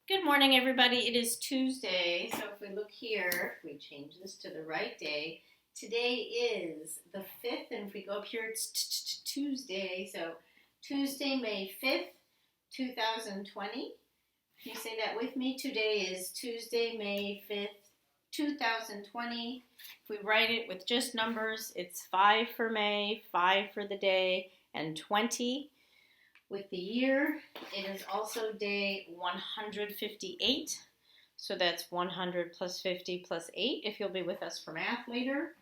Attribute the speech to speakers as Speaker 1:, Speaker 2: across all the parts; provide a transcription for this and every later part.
Speaker 1: Good morning, everybody. It is Tuesday, so if we look here, if we change this to the right day, today is the 5th, and if we go up here, it's Tuesday, so Tuesday, May 5th, 2020. Can you say that with me? Today is Tuesday, May 5th, 2020. If we write it with just numbers, it's 5 for May, 5 for the day, and 20 with the year. It is also day 158. So that's 100 plus 50 plus 8 if you'll be with us for math later.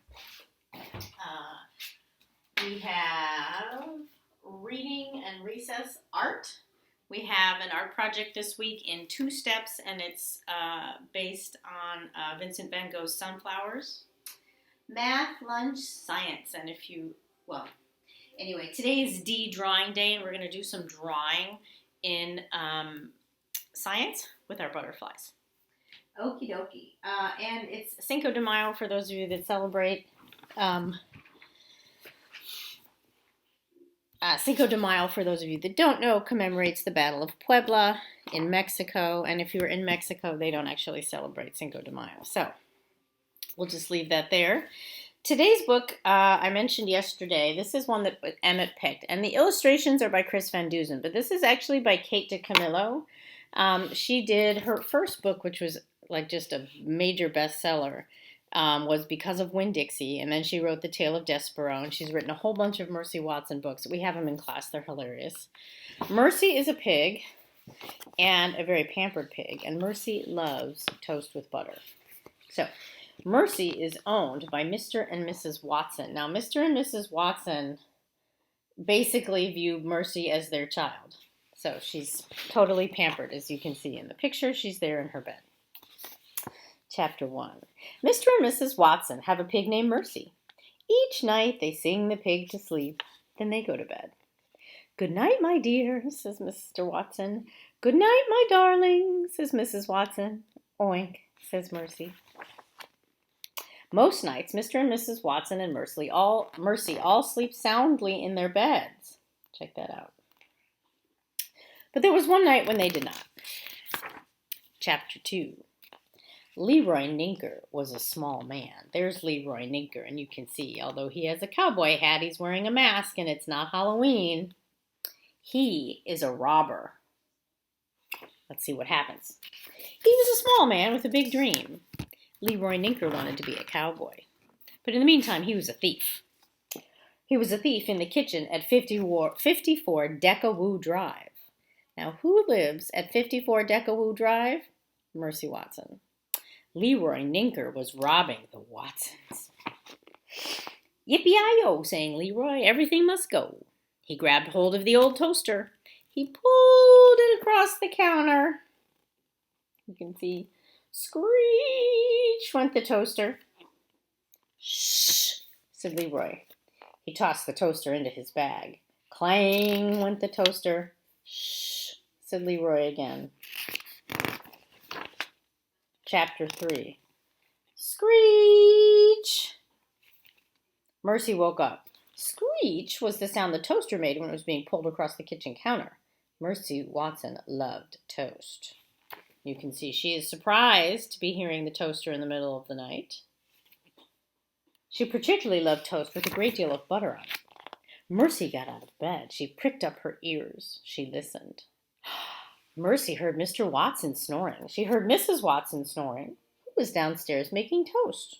Speaker 1: We have reading and recess art. We have an art project this week in 2 steps, and it's based on Vincent van Gogh's Sunflowers. Math, lunch, science, and anyway, today is D drawing day, and we're going to do some drawing in science with our butterflies. Okie dokie. And it's Cinco de Mayo for those of you that celebrate. Cinco de Mayo, for those of you that don't know, commemorates the Battle of Puebla in Mexico. And if you were in Mexico, they don't actually celebrate Cinco de Mayo. So we'll just leave that there. Today's book, I mentioned yesterday, this is one that Emmett picked, and the illustrations are by Chris Van Dusen, but this is actually by Kate DiCamillo. She did her first book, which was like just a major bestseller, was Because of Winn-Dixie, and then she wrote The Tale of Despero, and she's written a whole bunch of Mercy Watson books. We have them in class. They're hilarious. Mercy is a pig, and a very pampered pig, and Mercy loves toast with butter. So Mercy is owned by Mr. and Mrs. Watson. Now, Mr. and Mrs. Watson basically view Mercy as their child. So she's totally pampered, as you can see in the picture. She's there in her bed. Chapter 1. Mr. and Mrs. Watson have a pig named Mercy. Each night they sing the pig to sleep. Then they go to bed. Good night, my dear, says Mr. Watson. Good night, my darling, says Mrs. Watson. Oink, says Mercy. Most nights, Mr. and Mrs. Watson and Mercy all sleep soundly in their beds. Check that out. But there was one night when they did not. Chapter 2. Leroy Ninker was a small man. There's Leroy Ninker, and you can see, although he has a cowboy hat, he's wearing a mask, and it's not Halloween. He is a robber. Let's see what happens. He was a small man with a big dream. Leroy Ninker wanted to be a cowboy. But in the meantime, he was a thief. He was a thief in the kitchen at 54 Decawoo Drive. Now, who lives at 54 Decawoo Drive? Mercy Watson. Leroy Ninker was robbing the Watsons. Yippee-yi-yo, sang Leroy, everything must go. He grabbed hold of the old toaster. He pulled it across the counter. You can see, screech went the toaster. Shh, said Leroy. He tossed the toaster into his bag. Clang went the toaster. Shh, said Leroy again. Chapter 3. Screech! Mercy woke up. Screech was the sound the toaster made when it was being pulled across the kitchen counter. Mercy Watson loved toast. You can see she is surprised to be hearing the toaster in the middle of the night. She particularly loved toast with a great deal of butter on it. Mercy got out of bed. She pricked up her ears. She listened. Mercy heard Mr. Watson snoring. She heard Mrs. Watson snoring, who was downstairs making toast.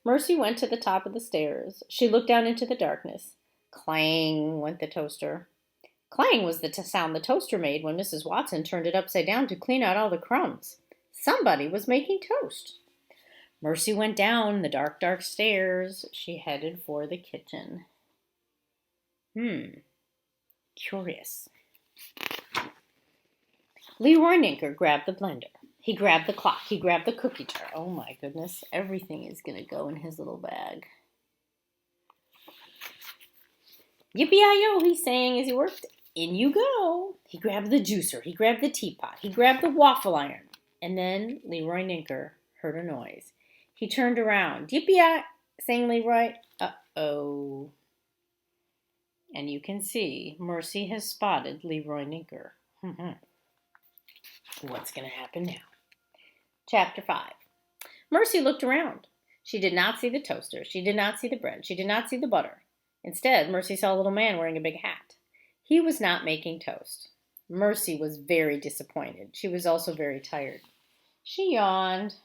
Speaker 1: Mercy went to the top of the stairs. She looked down into the darkness. Clang went the toaster. Clang was the sound the toaster made when Mrs. Watson turned it upside down to clean out all the crumbs. Somebody was making toast. Mercy went down the dark, dark stairs. She headed for the kitchen. Curious. Leroy Ninker grabbed the blender. He grabbed the clock. He grabbed the cookie jar. Oh my goodness, everything is going to go in his little bag. Yippee-yi-yo, he sang as he worked. In you go. He grabbed the juicer. He grabbed the teapot. He grabbed the waffle iron. And then Leroy Ninker heard a noise. He turned around. Yippee-yi, sang Leroy. Uh-oh. And you can see Mercy has spotted Leroy Ninker. What's going to happen now? Chapter 5. Mercy looked around. She did not see the toaster. She did not see the bread. She did not see the butter. Instead, Mercy saw a little man wearing a big hat. He was not making toast. Mercy was very disappointed. She was also very tired. She yawned.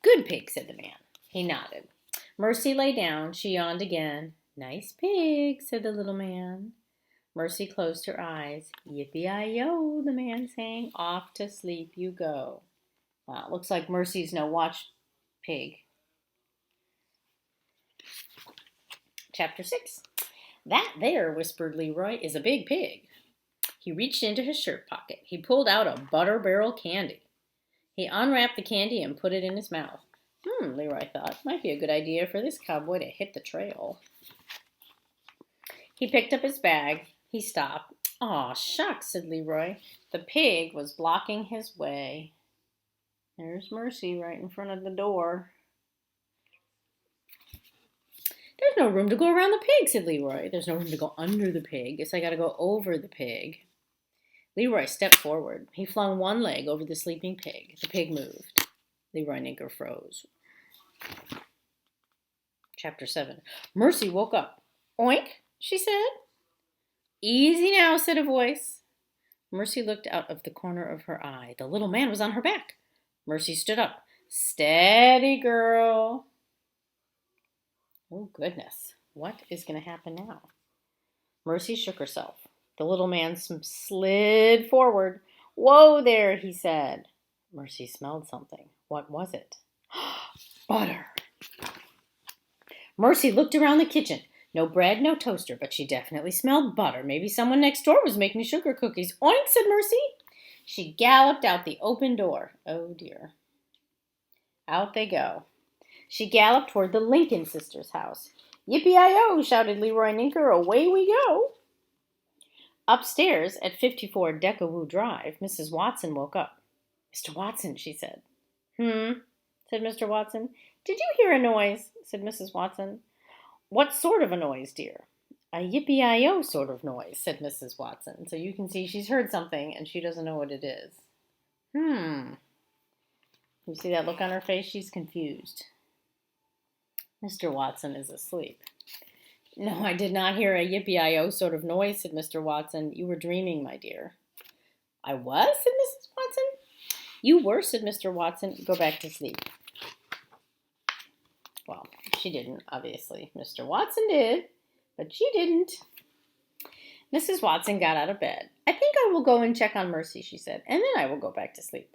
Speaker 1: Good pig, said the man. He nodded. Mercy lay down. She yawned again. Nice pig, said the little man. Mercy closed her eyes. Yippee-yi-yo, the man sang. Off to sleep you go. Wow, looks like Mercy's no watch pig. Chapter 6. That there, whispered Leroy, is a big pig. He reached into his shirt pocket. He pulled out a butter barrel candy. He unwrapped the candy and put it in his mouth. Leroy thought, might be a good idea for this cowboy to hit the trail. He picked up his bag. He stopped. Aw, shucks, said Leroy. The pig was blocking his way. There's Mercy right in front of the door. There's no room to go around the pig, said Leroy. There's no room to go under the pig. Guess I gotta go over the pig. Leroy stepped forward. He flung one leg over the sleeping pig. The pig moved. Leroy Ninker froze. Chapter 7. Mercy woke up. Oink, she said. Easy now, said a voice. Mercy looked out of the corner of her eye. The little man was on her back. Mercy stood up. Steady, girl. Oh, goodness. What is going to happen now? Mercy shook herself. The little man slid forward. Whoa there, he said. Mercy smelled something. What was it? Butter. Mercy looked around the kitchen. No bread, no toaster, but she definitely smelled butter. Maybe someone next door was making sugar cookies. Oink, said Mercy. She galloped out the open door. Oh, dear. Out they go. She galloped toward the Lincoln sisters' house. Yippee-yi-yo, shouted Leroy Ninker. Away we go. Upstairs at 54 Deckawoo Drive, Mrs. Watson woke up. Mr. Watson, she said. Said Mr. Watson. Did you hear a noise? Said Mrs. Watson. What sort of a noise, dear? A yippee-yi-yo sort of noise, said Mrs. Watson. So you can see she's heard something and she doesn't know what it is. You see that look on her face? She's confused. Mr. Watson is asleep. No, I did not hear a yippee-yi-yo sort of noise, said Mr. Watson. You were dreaming, my dear. I was, said Mrs. Watson. You were, said Mr. Watson. Go back to sleep. Well, she didn't, obviously. Mr. Watson did, but she didn't. Mrs. Watson got out of bed. I think I will go and check on Mercy, she said, and then I will go back to sleep.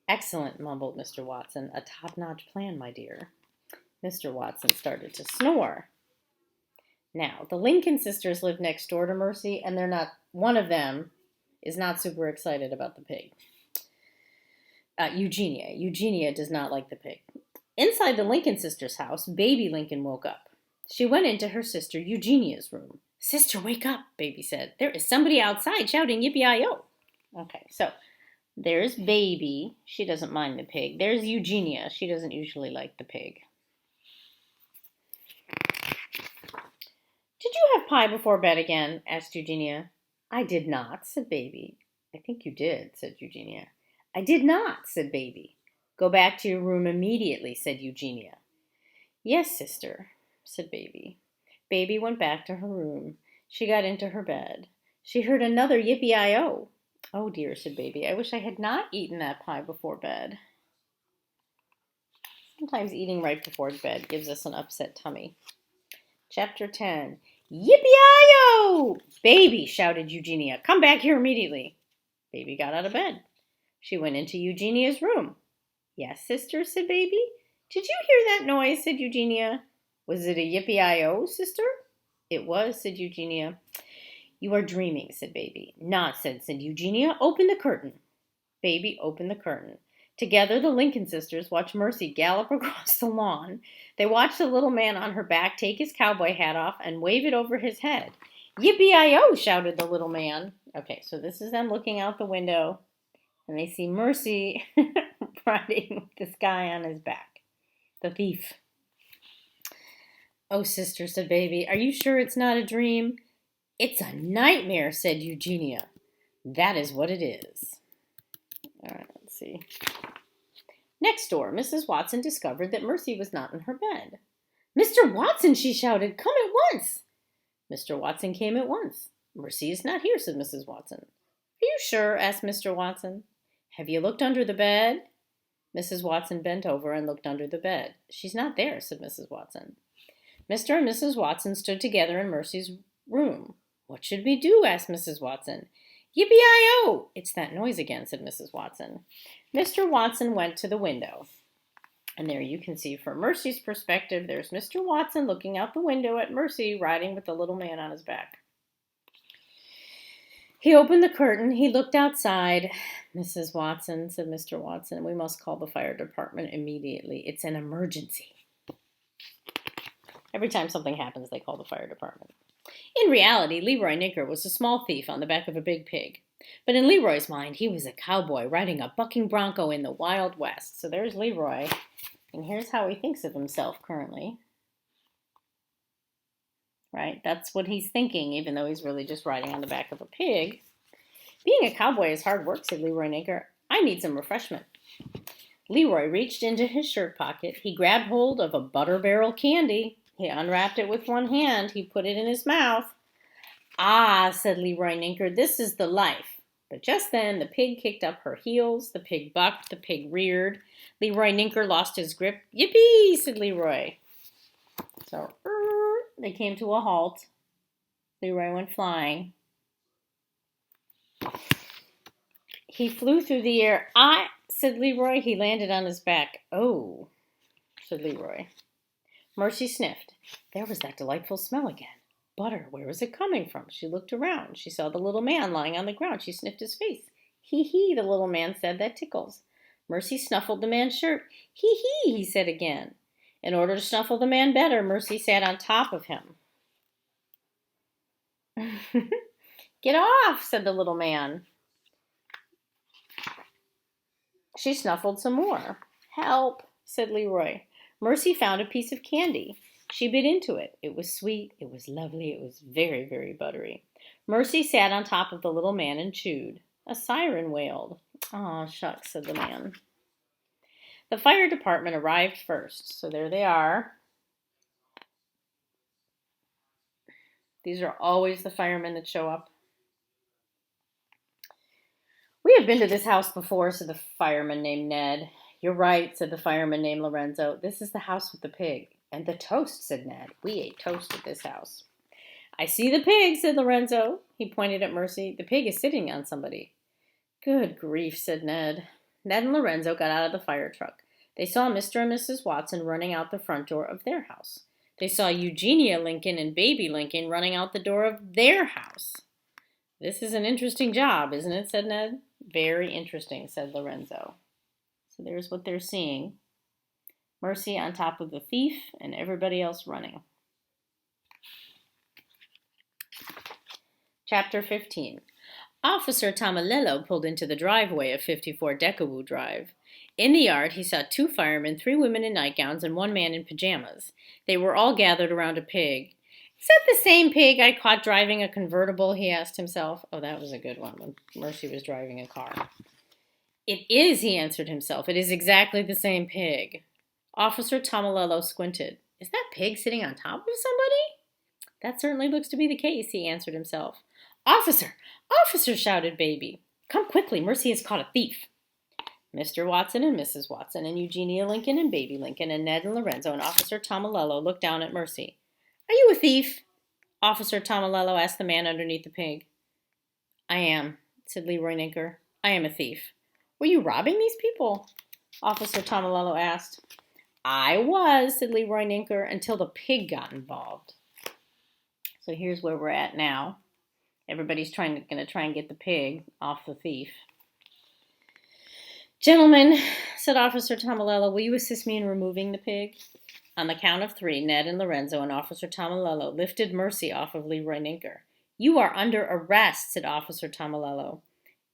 Speaker 1: Excellent, mumbled Mr. Watson. A top-notch plan, my dear. Mr. Watson started to snore. Now, the Lincoln sisters live next door to Mercy, and one of them is not super excited about the pig. Eugenia. Eugenia does not like the pig. Inside the Lincoln sisters' house, baby Lincoln woke up. She went into her sister Eugenia's room. Sister, wake up, baby said. There is somebody outside shouting yippee-yi-yo. Okay, so there's baby. She doesn't mind the pig. There's Eugenia. She doesn't usually like the pig. Did you have pie before bed again? Asked Eugenia. I did not, said baby. I think you did, said Eugenia. I did not, said baby. Go back to your room immediately, said Eugenia. Yes, sister, said baby. Baby went back to her room. She got into her bed. She heard another yippee-yi-yo. Oh, dear, said baby. I wish I had not eaten that pie before bed. Sometimes eating right before bed gives us an upset tummy. Chapter 10. Yippee-yi-yo! Baby, shouted Eugenia. Come back here immediately. Baby got out of bed. She went into Eugenia's room. Yes, sister, said baby. Did you hear that noise, said Eugenia. Was it a yippee-yi-yo, sister? It was, said Eugenia. You are dreaming, said baby. Nonsense, said Eugenia. Open the curtain. Baby opened the curtain. Together, the Lincoln sisters watched Mercy gallop across the lawn. They watched the little man on her back take his cowboy hat off and wave it over his head. Yippee-yi-yo, shouted the little man. Okay, so this is them looking out the window, and they see Mercy riding with this guy on his back, the thief. Oh, sister, said baby, are you sure it's not a dream? It's a nightmare, said Eugenia. That is what it is. All right, let's see. Next door, Mrs. Watson discovered that Mercy was not in her bed. Mr. Watson, she shouted, come at once. Mr. Watson came at once. Mercy is not here, said Mrs. Watson. Are you sure? Asked Mr. Watson. Have you looked under the bed? Mrs. Watson bent over and looked under the bed. She's not there, said Mrs. Watson. Mr. and Mrs. Watson stood together in Mercy's room. What should we do? Asked Mrs. Watson. Yippee-i-o! It's that noise again, said Mrs. Watson. Mr. Watson went to the window. And there you can see from Mercy's perspective, there's Mr. Watson looking out the window at Mercy riding with the little man on his back. He opened the curtain. He looked outside. Mrs. Watson, said Mr. Watson, we must call the fire department immediately. It's an emergency. Every time something happens, they call the fire department. In reality, Leroy Ninker was a small thief on the back of a big pig. But in Leroy's mind, he was a cowboy riding a bucking bronco in the Wild West. So there's Leroy, and here's how he thinks of himself currently. Right? That's what he's thinking, even though he's really just riding on the back of a pig. Being a cowboy is hard work, said Leroy Ninker. I need some refreshment. Leroy reached into his shirt pocket. He grabbed hold of a butter barrel candy. He unwrapped it with one hand. He put it in his mouth. Ah, said Leroy Ninker, this is the life. But just then, the pig kicked up her heels. The pig bucked. The pig reared. Leroy Ninker lost his grip. Yippee, said Leroy. So, they came to a halt. Leroy went flying. He flew through the air. Said Leroy. He landed on his back. Oh, said Leroy. Mercy sniffed. There was that delightful smell again. Butter, where was it coming from? She looked around. She saw the little man lying on the ground. She sniffed his face. Hee, the little man said, that tickles. Mercy snuffled the man's shirt. Hee, he said again. In order to snuffle the man better, Mercy sat on top of him. Get off, said the little man. She snuffled some more. Help, said Leroy. Mercy found a piece of candy. She bit into it. It was sweet. It was lovely. It was very, very buttery. Mercy sat on top of the little man and chewed. A siren wailed. Aw, shucks, said the man. The fire department arrived first. So there they are. These are always the firemen that show up. We have been to this house before, said the fireman named Ned. You're right, said the fireman named Lorenzo. This is the house with the pig. And the toast, said Ned. We ate toast at this house. I see the pig, said Lorenzo. He pointed at Mercy. The pig is sitting on somebody. Good grief, said Ned. Ned and Lorenzo got out of the fire truck. They saw Mr. and Mrs. Watson running out the front door of their house. They saw Eugenia Lincoln and baby Lincoln running out the door of their house. This is an interesting job, isn't it, said Ned. Very interesting, said Lorenzo. So there's what they're seeing. Mercy on top of the thief and everybody else running. Chapter 15. Officer Tomalello pulled into the driveway of 54 Decawoo Drive. In the yard, he saw 2 firemen, 3 women in nightgowns, and 1 man in pajamas. They were all gathered around a pig. Is that the same pig I caught driving a convertible? He asked himself. Oh, that was a good one when Mercy was driving a car. It is, he answered himself. It is exactly the same pig. Officer Tomalello squinted. Is that pig sitting on top of somebody? That certainly looks to be the case, he answered himself. Officer! Officer! Shouted Baby. Come quickly, Mercy has caught a thief. Mr. Watson and Mrs. Watson and Eugenia Lincoln and Baby Lincoln and Ned and Lorenzo and Officer Tomalello looked down at Mercy. Are you a thief? Officer Tomalello asked the man underneath the pig. I am, said Leroy Ninker. I am a thief. Were you robbing these people? Officer Tomalello asked. I was, said Leroy Ninker, until the pig got involved. So here's where we're at now. Everybody's going to try and get the pig off the thief. Gentlemen, said Officer Tomalello, will you assist me in removing the pig? On the count of 3, Ned and Lorenzo and Officer Tomalello lifted Mercy off of Leroy Ninker. You are under arrest, said Officer Tomalello.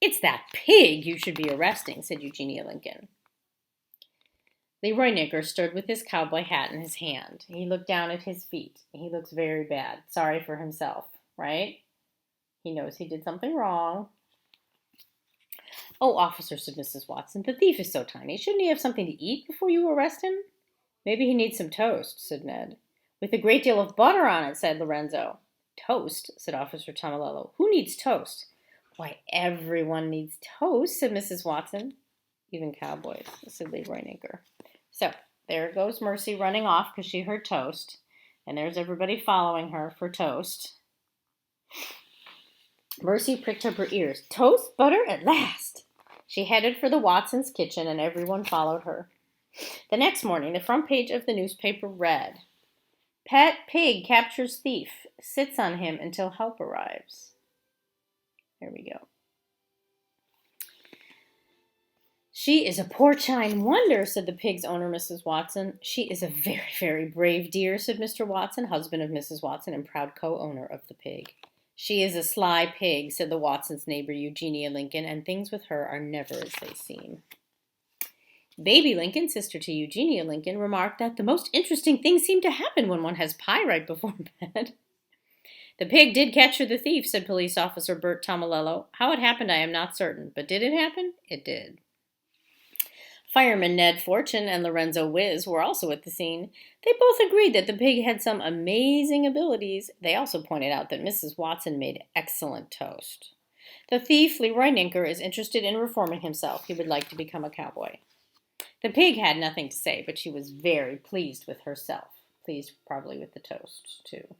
Speaker 1: It's that pig you should be arresting, said Eugenia Lincoln. Leroy Ninker stood with his cowboy hat in his hand. He looked down at his feet. He looks very bad. Sorry for himself, right? He knows he did something wrong. "Oh, officer," said Mrs. Watson, "the thief is so tiny. Shouldn't he have something to eat before you arrest him?" "Maybe he needs some toast," said Ned. "With a great deal of butter on it," said Lorenzo. "Toast?" said Officer Tomalolo. "Who needs toast?" "Why, everyone needs toast," said Mrs. Watson. "Even cowboys," said Leroy Ninker. So there goes Mercy running off because she heard toast. And there's everybody following her for toast. Mercy pricked up her ears. Toast? Butter? At last! She headed for the Watsons' kitchen, and everyone followed her. The next morning, the front page of the newspaper read, "Pet pig captures thief, sits on him until help arrives." There we go. "She is a porcine wonder," said the pig's owner, Mrs. Watson. "She is a very, very brave dear," said Mr. Watson, husband of Mrs. Watson and proud co-owner of the pig. "She is a sly pig," said the Watsons' neighbor, Eugenia Lincoln, "and things with her are never as they seem." Baby Lincoln, sister to Eugenia Lincoln, remarked that the most interesting things seem to happen when one has pie right before bed. "The pig did capture the thief," said Police Officer Bert Tomalello. "How it happened I am not certain, but did it happen? It did." Fireman Ned Fortune and Lorenzo Wiz were also at the scene. They both agreed that the pig had some amazing abilities. They also pointed out that Mrs. Watson made excellent toast. The thief, Leroy Ninker, is interested in reforming himself. He would like to become a cowboy. The pig had nothing to say, but she was very pleased with herself. Pleased probably with the toast, too.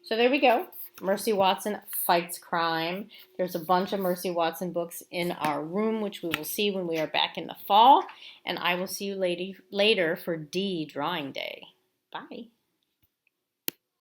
Speaker 1: So there we go. Mercy Watson fights crime. There's a bunch of Mercy Watson books in our room, which we will see when we are back in the fall. And I will see you later for D Drawing Day. Bye.